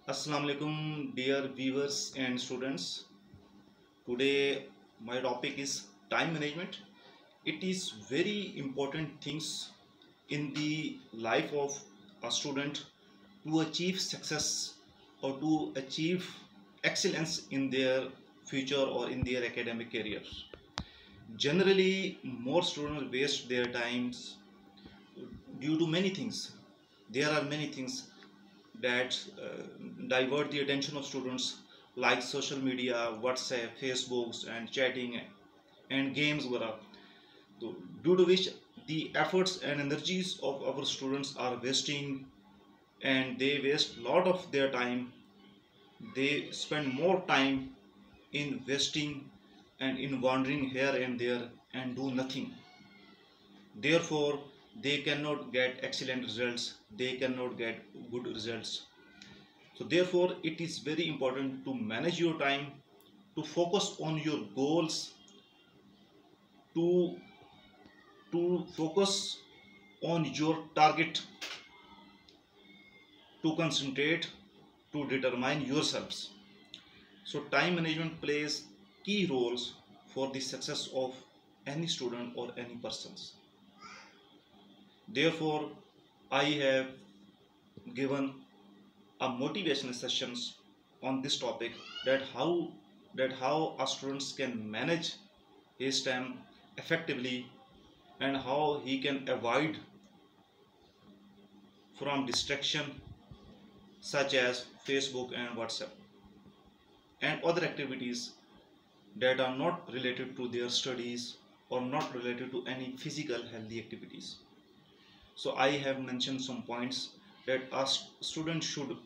Assalamu alaikum, dear viewers and students. Today my topic is time management. It is very important things in the life of a student to achieve success or to achieve excellence in their future or in their academic careers. Generally, more students waste their times due to many things. There are many things that divert the attention of students like social media, WhatsApp, Facebooks and chatting and games वगैरह. So, due to which the efforts and energies of our students are wasting and they waste a lot of their time. They spend more time in wasting and in wandering here and there and do nothing. Therefore, they cannot get excellent results, they cannot get good results. So therefore, it is very important to manage your time, to focus on your goals, to focus on your target, to concentrate, to determine yourselves. So time management plays key roles for the success of any student or any persons. Therefore, I have given a motivational sessions on this topic, that how a students can manage his time effectively and how he can avoid from distraction such as Facebook and WhatsApp and other activities that are not related to their studies or not related to any physical healthy activities. So I have mentioned some points that a student should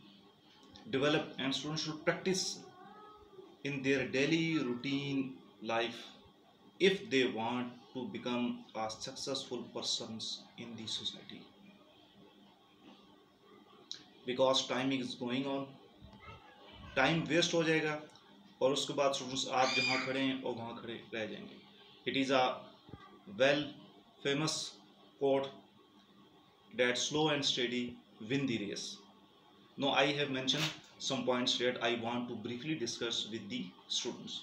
develop and students should practice in their daily routine life if they want to become a successful persons in the society. Because time is going on, time waste हो जाएगा और उसके बाद students आप जहाँ खड़े हैं और वहाँ खड़े रह जाएंगे. It is a well famous quote that slow and steady win the race. Now I have mentioned some points that I want to briefly discuss with the students.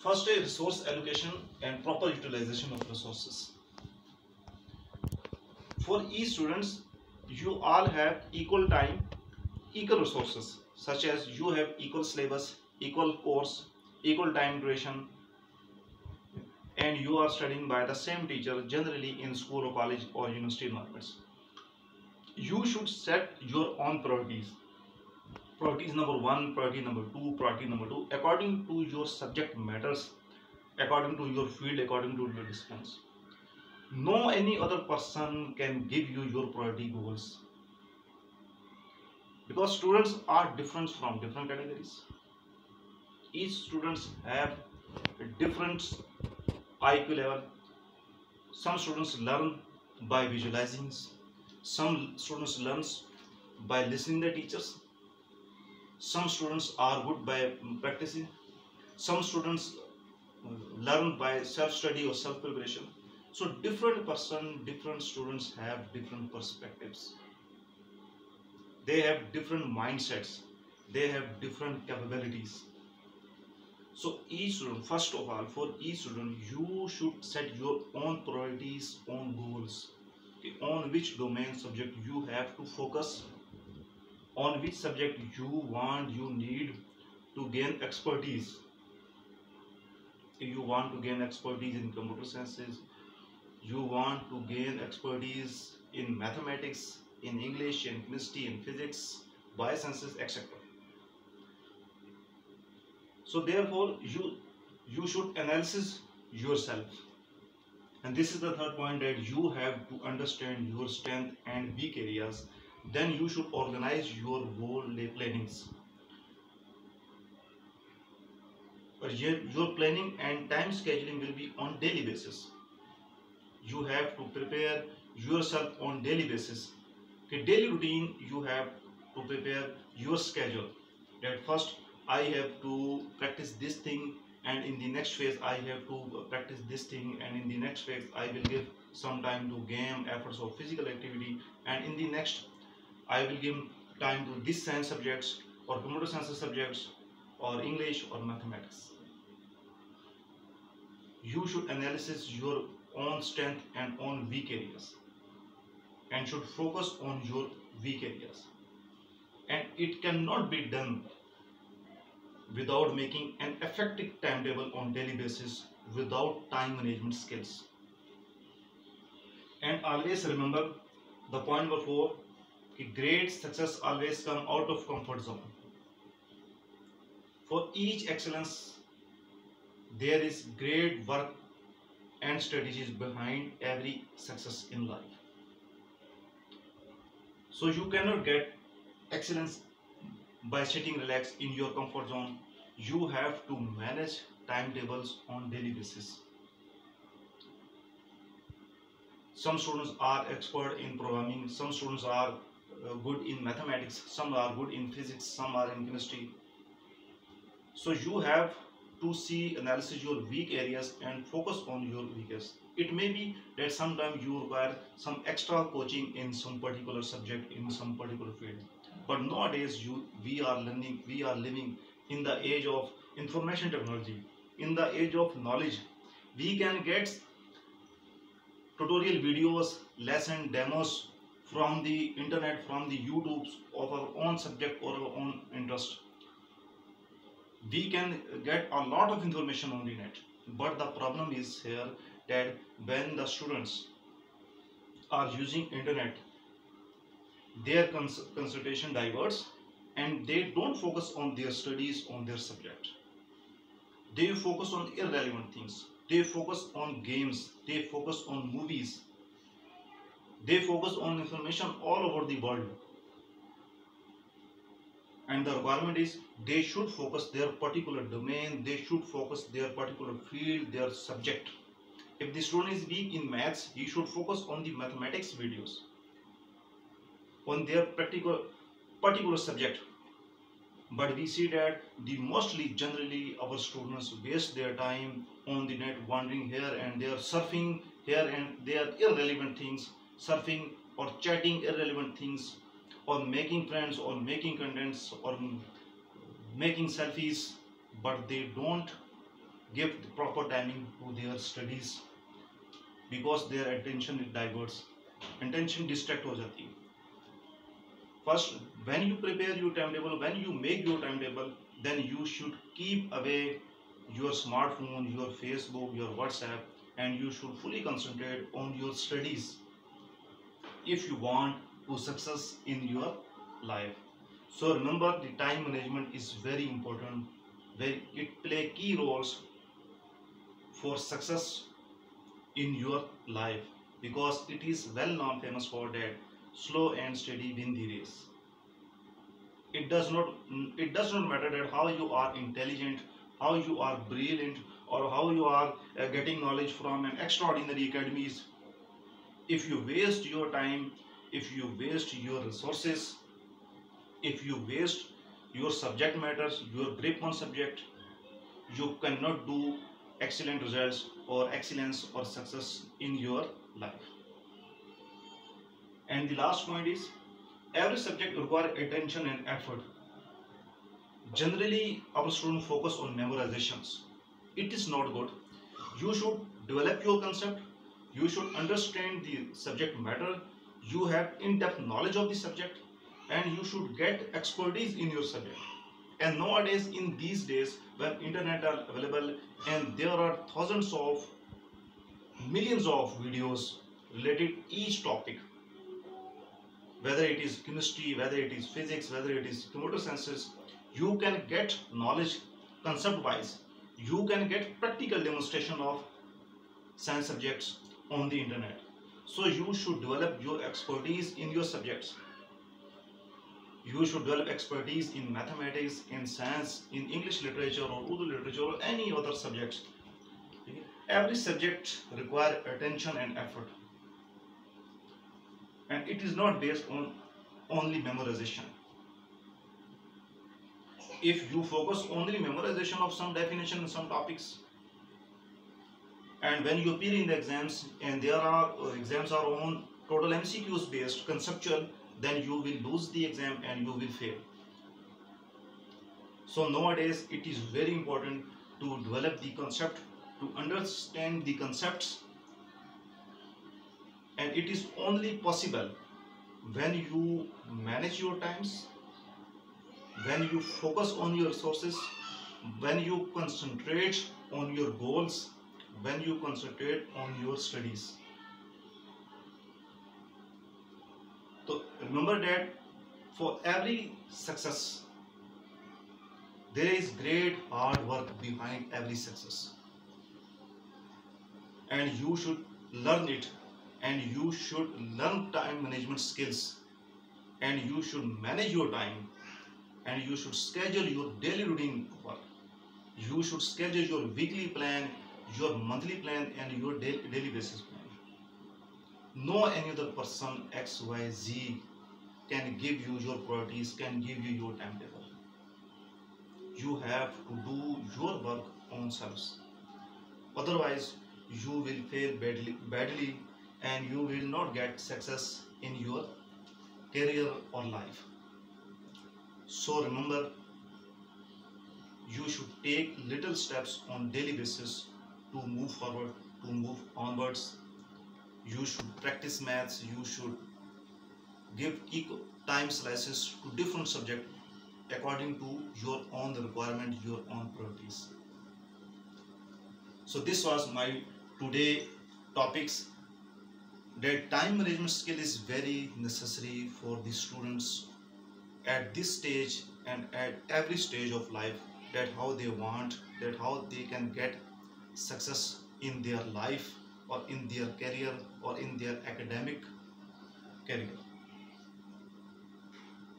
First, resource allocation and proper utilization of resources. For each students, you all have equal time, equal resources, such as you have equal syllabus, equal course, equal time duration, and you are studying by the same teacher generally in school or college or university environments. You should set your own priorities. Priorities number 1, priority number 2, priority number 2, according to your subject matters, according to your field, according to your disciplines. No any other person can give you your priority goals, because students are different from different categories. Each students have a different IQ level. Some students learn by visualizing, some students learn by listening to teachers, some students are good by practicing, some students learn by self-study or self-preparation. So different students have different perspectives, they have different mindsets, they have different capabilities. So each student, first of all, for each student, you should set your own priorities, own goals, okay, on which domain subject you have to focus, on which subject you need to gain expertise. If you want to gain expertise in computer sciences, you want to gain expertise in mathematics, in English, in chemistry, in physics, biosciences, etc. So therefore, you should analyze yourself. And this is the third point, that you have to understand your strength and weak areas. Then you should organize your goal plannings. But your planning and time scheduling will be on daily basis. You have to prepare yourself on daily basis. Okay, daily routine, you have to prepare your schedule. That first I have to practice this thing, and in the next phase I have to practice this thing, and in the next phase I will give some time to game efforts or physical activity, and in the next I will give time to this science subjects or computer science subjects or English or mathematics. You should analyze your own strength and own weak areas and should focus on your weak areas. And it cannot be done without making an effective timetable on daily basis without time management skills. And always remember the point number 4, great success always come out of comfort zone. For each excellence, there is great work and strategies behind every success in life. So you cannot get excellence by sitting relaxed in your comfort zone. You have to manage timetables on daily basis. Some students are expert in programming, some students are good in mathematics, some are good in physics, some are in chemistry. So you have to see, analyze your weak areas and focus on your weakest. It may be that sometimes you require some extra coaching in some particular subject, in some particular field. But nowadays we are living in the age of information technology, in the age of knowledge. We can get tutorial videos, lesson demos from the internet, from the YouTubes of our own subject or our own interest. We can get a lot of information on the net, but the problem is here that when the students are using internet, their concentration diverts and they don't focus on their studies, on their subject. They focus on irrelevant things. They focus on games. They focus on movies. They focus on information all over the world. And the requirement is they should focus their particular domain. They should focus their particular field, their subject. If the student is weak in maths, he should focus on the mathematics videos, on their particular subject. But we see that generally our students waste their time on the net, wandering here and there, surfing here and there irrelevant things, surfing or chatting irrelevant things, or making friends or making contents or making selfies, but they don't give the proper timing to their studies because their attention diverts, attention distract हो जाती है. First, when you prepare your timetable, when you make your timetable, then you should keep away your smartphone, your Facebook, your WhatsApp, and you should fully concentrate on your studies if you want to success in your life. So remember, the time management is very important. It play key roles for success in your life because it is well known, famous for that slow and steady win the race. It does not matter that how you are intelligent, how you are brilliant, or how you are getting knowledge from an extraordinary academies. If you waste your time, if you waste your resources, if you waste your subject matters, your grip on subject, you cannot do excellent results or excellence or success in your life. And the last point is, every subject requires attention and effort. Generally, our students focus on memorizations. It is not good. You should develop your concept. You should understand the subject matter. You have in-depth knowledge of the subject, and you should get expertise in your subject. And nowadays, in these days, when internet are available and there are thousands of millions of videos related each topic, whether it is chemistry, whether it is physics, whether it is computer sciences, you can get knowledge concept wise. You can get practical demonstration of science subjects on the internet. So you should develop your expertise in your subjects. You should develop expertise in mathematics, in science, in English literature or Urdu literature or any other subjects. Every subject requires attention and effort. And it is not based on only memorization. If you focus only memorization of some definition in some topics, and when you appear in the exams and there are exams are on total MCQs based, conceptual, then you will lose the exam and you will fail. So nowadays it is very important to develop the concept, to understand the concepts, and it is only possible when you manage your times, when you focus on your resources, when you concentrate on your goals, when you concentrate on your studies. So remember that for every success there is great hard work behind every success, and you should learn it, and you should learn time management skills, and you should manage your time, and you should schedule your daily routine work. You should schedule your weekly plan, your monthly plan, and your daily basis plan. No any other person XYZ can give you your priorities, can give you your timetable. You have to do your work on selves. Otherwise, you will fail badly, and you will not get success in your career or life. So remember, you should take little steps on daily basis to move forward, to move onwards. You should practice maths, you should give equal time slices to different subjects according to your own requirement, your own priorities. So this was my today topics, that time management skill is very necessary for the students at this stage and at every stage of life, that how they want, that how they can get success in their life or in their career or in their academic career.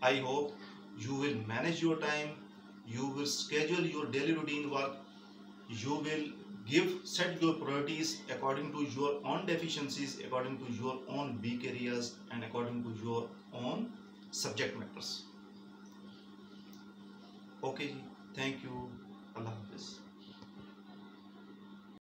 I hope you will manage your time, you will schedule your daily routine work, you will set your priorities according to your own deficiencies, according to your own weak areas, and according to your own subject matters. Okay, thank you. Allah Hafiz.